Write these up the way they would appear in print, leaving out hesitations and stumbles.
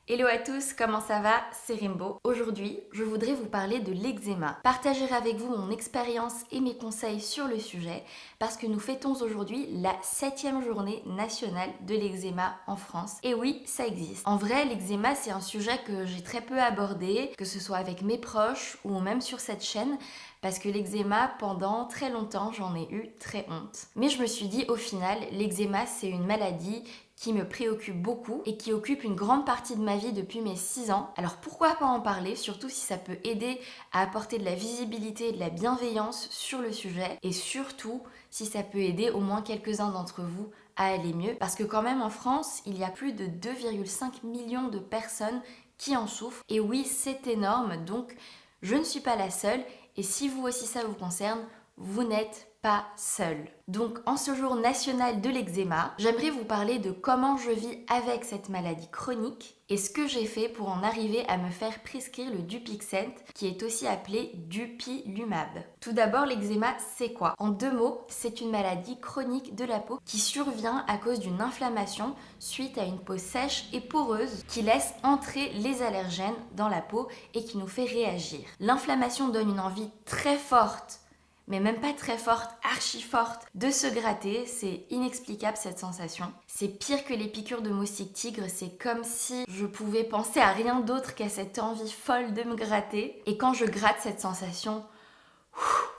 Hello à tous, comment ça va? C'est Rimbo. Aujourd'hui, je voudrais vous parler de l'eczéma. Partager avec vous mon expérience et mes conseils sur le sujet parce que nous fêtons aujourd'hui la 7e journée nationale de l'eczéma en France. Et oui, ça existe. En vrai, l'eczéma, c'est un sujet que j'ai très peu abordé, que ce soit avec mes proches ou même sur cette chaîne, parce que l'eczéma, pendant très longtemps, j'en ai eu très honte. Mais je me suis dit, au final, l'eczéma, c'est une maladie qui me préoccupe beaucoup et qui occupe une grande partie de ma vie depuis mes 6 ans. Alors pourquoi pas en parler, surtout si ça peut aider à apporter de la visibilité et de la bienveillance sur le sujet, et surtout si ça peut aider au moins quelques-uns d'entre vous à aller mieux, parce que quand même en France, il y a plus de 2,5 millions de personnes qui en souffrent, et oui, c'est énorme, donc je ne suis pas la seule, et si vous aussi ça vous concerne, vous n'êtes pas seul. Donc en ce jour national de l'eczéma, j'aimerais vous parler de comment je vis avec cette maladie chronique et ce que j'ai fait pour en arriver à me faire prescrire le Dupixent, qui est aussi appelé Dupilumab. Tout d'abord, l'eczéma, c'est quoi? En 2 mots, c'est une maladie chronique de la peau qui survient à cause d'une inflammation suite à une peau sèche et poreuse qui laisse entrer les allergènes dans la peau et qui nous fait réagir. L'inflammation donne une envie très forte, mais même pas très forte, archi forte, de se gratter. C'est inexplicable cette sensation. C'est pire que les piqûres de moustiques tigres, c'est comme si je pouvais penser à rien d'autre qu'à cette envie folle de me gratter. Et quand je gratte cette sensation,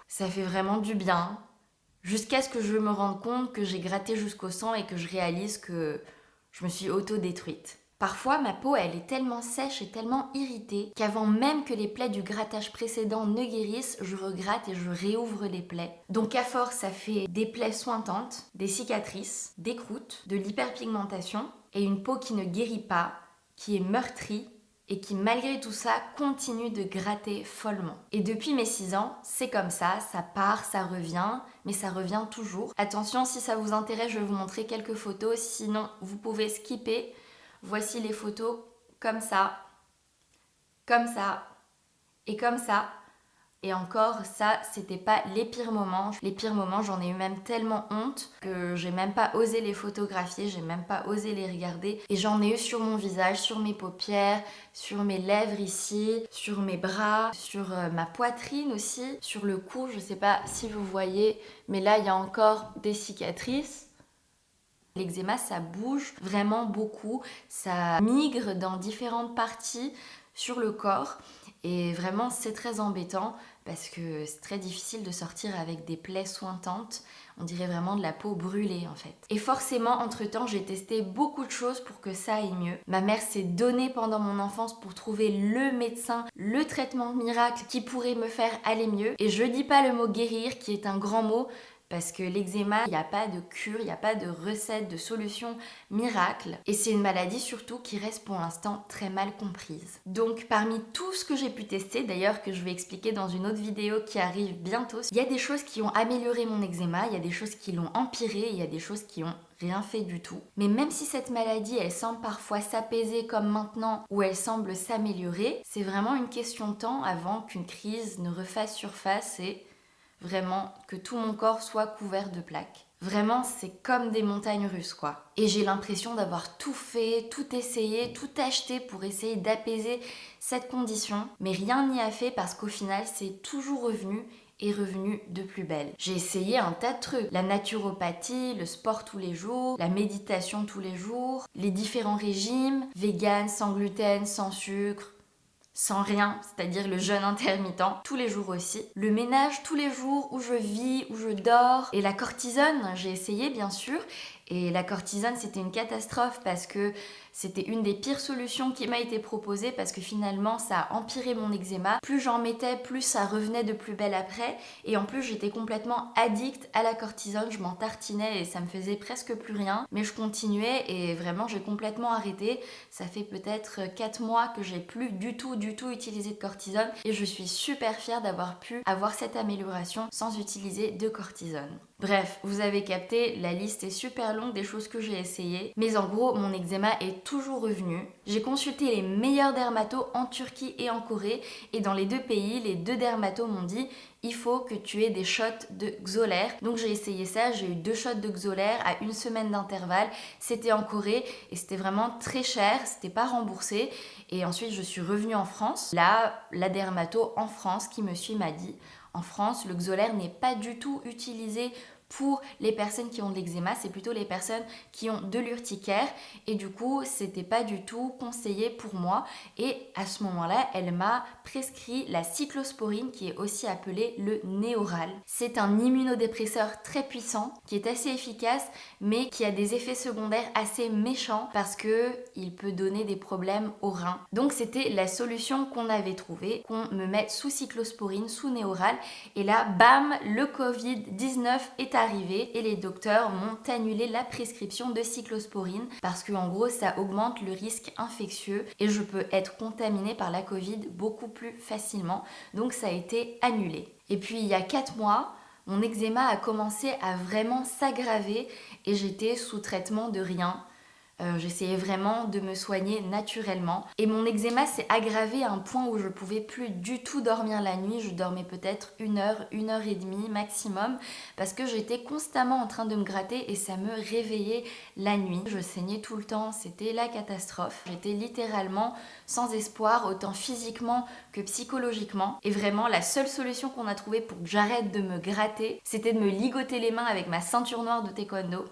ça fait vraiment du bien. Jusqu'à ce que je me rende compte que j'ai gratté jusqu'au sang et que je réalise que je me suis auto-détruite. Parfois, ma peau, elle est tellement sèche et tellement irritée qu'avant même que les plaies du grattage précédent ne guérissent, je regratte et je réouvre les plaies. Donc à force, ça fait des plaies sointantes, des cicatrices, des croûtes, de l'hyperpigmentation et une peau qui ne guérit pas, qui est meurtrie et qui malgré tout ça continue de gratter follement. Et depuis mes 6 ans, c'est comme ça part, ça revient, mais ça revient toujours. Attention, si ça vous intéresse, je vais vous montrer quelques photos, sinon vous pouvez skipper. Voici les photos comme ça et comme ça. Et encore, ça, c'était pas les pires moments. Les pires moments, j'en ai eu même tellement honte que j'ai même pas osé les photographier, j'ai même pas osé les regarder. Et j'en ai eu sur mon visage, sur mes paupières, sur mes lèvres ici, sur mes bras, sur ma poitrine aussi, sur le cou. Je sais pas si vous voyez, mais là, il y a encore des cicatrices. L'eczéma, ça bouge vraiment beaucoup, ça migre dans différentes parties sur le corps et vraiment c'est très embêtant parce que c'est très difficile de sortir avec des plaies sointantes, on dirait vraiment de la peau brûlée en fait. Et forcément, entre-temps, j'ai testé beaucoup de choses pour que ça aille mieux. Ma mère s'est donnée pendant mon enfance pour trouver le médecin, le traitement miracle qui pourrait me faire aller mieux. Et je dis pas le mot guérir qui est un grand mot, parce que l'eczéma, il n'y a pas de cure, il n'y a pas de recette, de solution miracle. Et c'est une maladie surtout qui reste pour l'instant très mal comprise. Donc parmi tout ce que j'ai pu tester, d'ailleurs que je vais expliquer dans une autre vidéo qui arrive bientôt, il y a des choses qui ont amélioré mon eczéma, il y a des choses qui l'ont empiré, il y a des choses qui ont rien fait du tout. Mais même si cette maladie, elle semble parfois s'apaiser comme maintenant, ou elle semble s'améliorer, c'est vraiment une question de temps avant qu'une crise ne refasse surface et vraiment que tout mon corps soit couvert de plaques. Vraiment, c'est comme des montagnes russes, quoi. Et j'ai l'impression d'avoir tout fait, tout essayé, tout acheté pour essayer d'apaiser cette condition. Mais rien n'y a fait parce qu'au final, c'est toujours revenu et revenu de plus belle. J'ai essayé un tas de trucs. La naturopathie, le sport tous les jours, la méditation tous les jours, les différents régimes, vegan, sans gluten, sans sucre, sans rien, c'est-à-dire le jeûne intermittent, tous les jours aussi. Le ménage tous les jours, où je vis, où je dors. Et la cortisone, j'ai essayé bien sûr. Et la cortisone, c'était une catastrophe parce que c'était une des pires solutions qui m'a été proposée parce que finalement, ça a empiré mon eczéma. Plus j'en mettais, plus ça revenait de plus belle après. Et en plus, j'étais complètement addict à la cortisone. Je m'en tartinais et ça me faisait presque plus rien. Mais je continuais et vraiment, j'ai complètement arrêté. Ça fait peut-être 4 mois que j'ai plus du tout utilisé de cortisone. Et je suis super fière d'avoir pu avoir cette amélioration sans utiliser de cortisone. Bref, vous avez capté, la liste est super longue des choses que j'ai essayées, mais en gros, mon eczéma est toujours revenu. J'ai consulté les meilleurs dermatos en Turquie et en Corée, et dans les deux pays, les deux dermatos m'ont dit il faut que tu aies des shots de Xolair. Donc j'ai essayé ça, j'ai eu 2 shots de Xolair à 1 semaine d'intervalle. C'était en Corée et c'était vraiment très cher, c'était pas remboursé. Et ensuite je suis revenue en France. Là, la dermato en France qui me suit m'a dit en France, le Xolair n'est pas du tout utilisé pour les personnes qui ont de l'eczéma, c'est plutôt les personnes qui ont de l'urticaire et du coup c'était pas du tout conseillé pour moi et à ce moment-là elle m'a prescrit la cyclosporine qui est aussi appelée le Néoral. C'est un immunodépresseur très puissant qui est assez efficace mais qui a des effets secondaires assez méchants parce que il peut donner des problèmes aux reins. Donc c'était la solution qu'on avait trouvée, qu'on me mette sous cyclosporine, sous Néoral et là bam, le Covid-19 est arrivé et les docteurs m'ont annulé la prescription de cyclosporine parce que en gros ça augmente le risque infectieux et je peux être contaminée par la Covid beaucoup plus facilement. Donc ça a été annulé. Et puis il y a 4 mois, mon eczéma a commencé à vraiment s'aggraver et j'étais sous traitement de rien. J'essayais vraiment de me soigner naturellement. Et mon eczéma s'est aggravé à un point où je pouvais plus du tout dormir la nuit. Je dormais peut-être 1 heure, 1 heure et demie maximum parce que j'étais constamment en train de me gratter et ça me réveillait la nuit. Je saignais tout le temps, c'était la catastrophe. J'étais littéralement sans espoir, autant physiquement que psychologiquement. Et vraiment, la seule solution qu'on a trouvée pour que j'arrête de me gratter, c'était de me ligoter les mains avec ma ceinture noire de taekwondo.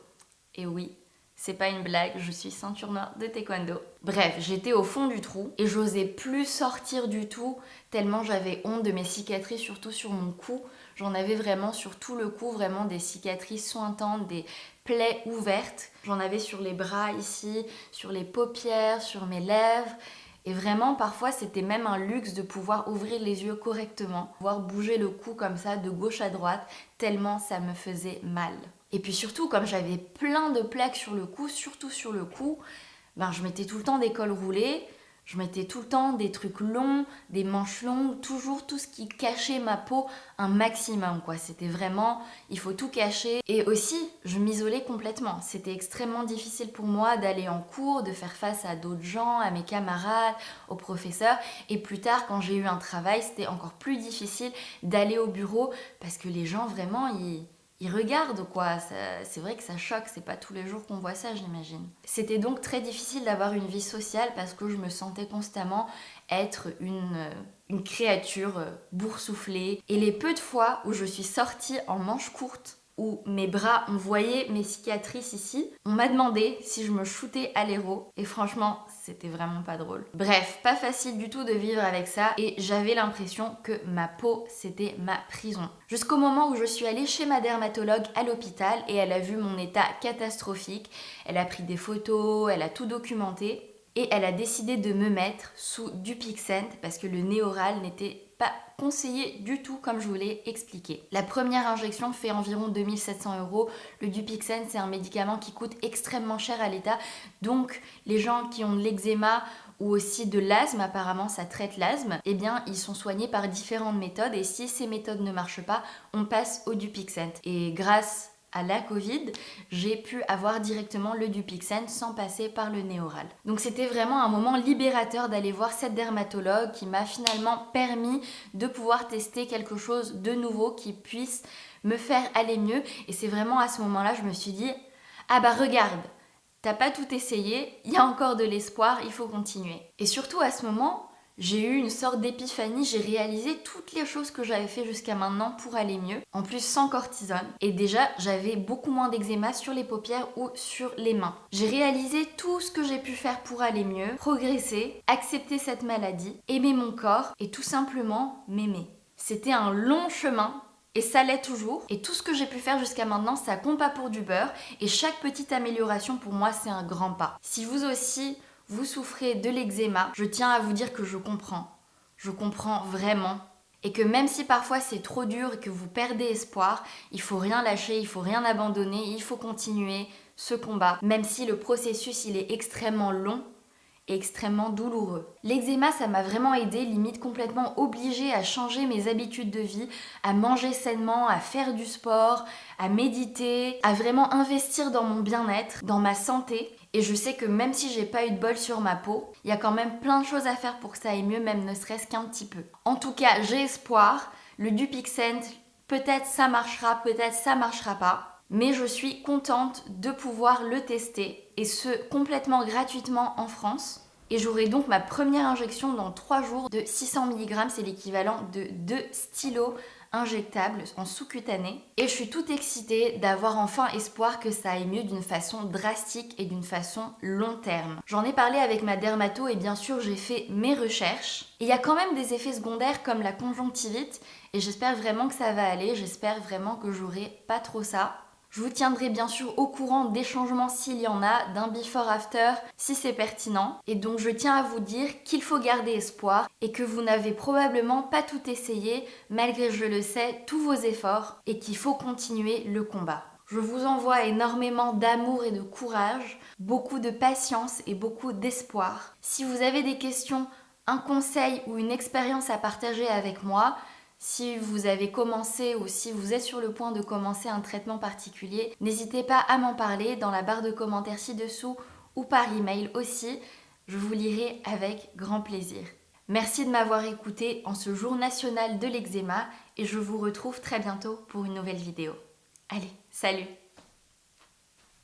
Et oui, c'est pas une blague, je suis ceinture noire de taekwondo. Bref, j'étais au fond du trou et j'osais plus sortir du tout tellement j'avais honte de mes cicatrices, surtout sur mon cou. J'en avais vraiment sur tout le cou, vraiment des cicatrices sointantes, des plaies ouvertes. J'en avais sur les bras ici, sur les paupières, sur mes lèvres. Et vraiment, parfois, c'était même un luxe de pouvoir ouvrir les yeux correctement, pouvoir bouger le cou comme ça, de gauche à droite, tellement ça me faisait mal. Et puis surtout, comme j'avais plein de plaques sur le cou, surtout sur le cou, je mettais tout le temps des cols roulés, je mettais tout le temps des trucs longs, des manches longues, toujours tout ce qui cachait ma peau un maximum, quoi. C'était vraiment, il faut tout cacher. Et aussi, je m'isolais complètement. C'était extrêmement difficile pour moi d'aller en cours, de faire face à d'autres gens, à mes camarades, aux professeurs. Et plus tard, quand j'ai eu un travail, c'était encore plus difficile d'aller au bureau parce que les gens, vraiment, ils regardent quoi, c'est vrai que ça choque, c'est pas tous les jours qu'on voit ça j'imagine. C'était donc très difficile d'avoir une vie sociale parce que je me sentais constamment être une créature boursouflée. Et les peu de fois où je suis sortie en manches courtes, où mes bras ont voyé mes cicatrices ici, on m'a demandé si je me shootais à l'héros et franchement c'était vraiment pas drôle. Bref, pas facile du tout de vivre avec ça et j'avais l'impression que ma peau c'était ma prison. Jusqu'au moment où je suis allée chez ma dermatologue à l'hôpital et elle a vu mon état catastrophique, elle a pris des photos, elle a tout documenté et elle a décidé de me mettre sous Dupixent parce que le Néoral n'était pas conseillé du tout comme je vous l'ai expliqué. La première injection fait environ 2700 €. Le Dupixent c'est un médicament qui coûte extrêmement cher à l'État. Donc les gens qui ont de l'eczéma ou aussi de l'asthme, apparemment ça traite l'asthme, eh bien ils sont soignés par différentes méthodes et si ces méthodes ne marchent pas, on passe au Dupixent. Et grâce à la Covid, j'ai pu avoir directement le Dupixent sans passer par le Néoral. Donc c'était vraiment un moment libérateur d'aller voir cette dermatologue qui m'a finalement permis de pouvoir tester quelque chose de nouveau qui puisse me faire aller mieux. Et c'est vraiment à ce moment-là, je me suis dit, ah bah regarde, t'as pas tout essayé, il y a encore de l'espoir, il faut continuer. Et surtout à ce moment, j'ai eu une sorte d'épiphanie, j'ai réalisé toutes les choses que j'avais fait jusqu'à maintenant pour aller mieux, en plus sans cortisone. Et déjà, j'avais beaucoup moins d'eczéma sur les paupières ou sur les mains. J'ai réalisé tout ce que j'ai pu faire pour aller mieux, progresser, accepter cette maladie, aimer mon corps et tout simplement m'aimer. C'était un long chemin. Et ça l'est toujours. Et tout ce que j'ai pu faire jusqu'à maintenant, ça compte pas pour du beurre. Et chaque petite amélioration, pour moi, c'est un grand pas. Si vous aussi, vous souffrez de l'eczéma, je tiens à vous dire que je comprends. Je comprends vraiment. Et que même si parfois c'est trop dur et que vous perdez espoir, il faut rien lâcher, il faut rien abandonner, il faut continuer ce combat. Même si le processus, il est extrêmement long et extrêmement douloureux. L'eczéma, ça m'a vraiment aidé, limite complètement obligée à changer mes habitudes de vie, à manger sainement, à faire du sport, à méditer, à vraiment investir dans mon bien-être, dans ma santé. Et je sais que même si j'ai pas eu de bol sur ma peau, il y a quand même plein de choses à faire pour que ça aille mieux, même ne serait-ce qu'un petit peu. En tout cas, j'ai espoir. Le Dupixent, peut-être ça marchera, peut-être ça marchera pas. Mais je suis contente de pouvoir le tester, et ce complètement gratuitement en France. Et j'aurai donc ma première injection dans 3 jours de 600 mg, c'est l'équivalent de 2 stylos injectables en sous-cutané. Et je suis toute excitée d'avoir enfin espoir que ça aille mieux d'une façon drastique et d'une façon long terme. J'en ai parlé avec ma dermato et bien sûr j'ai fait mes recherches. Et il y a quand même des effets secondaires comme la conjonctivite et j'espère vraiment que ça va aller, j'espère vraiment que j'aurai pas trop ça. Je vous tiendrai bien sûr au courant des changements s'il y en a, d'un before-after si c'est pertinent. Et donc je tiens à vous dire qu'il faut garder espoir et que vous n'avez probablement pas tout essayé, malgré, je le sais, tous vos efforts, et qu'il faut continuer le combat. Je vous envoie énormément d'amour et de courage, beaucoup de patience et beaucoup d'espoir. Si vous avez des questions, un conseil ou une expérience à partager avec moi, si vous avez commencé ou si vous êtes sur le point de commencer un traitement particulier, n'hésitez pas à m'en parler dans la barre de commentaires ci-dessous ou par email aussi. Je vous lirai avec grand plaisir. Merci de m'avoir écouté en ce jour national de l'eczéma et je vous retrouve très bientôt pour une nouvelle vidéo. Allez, salut!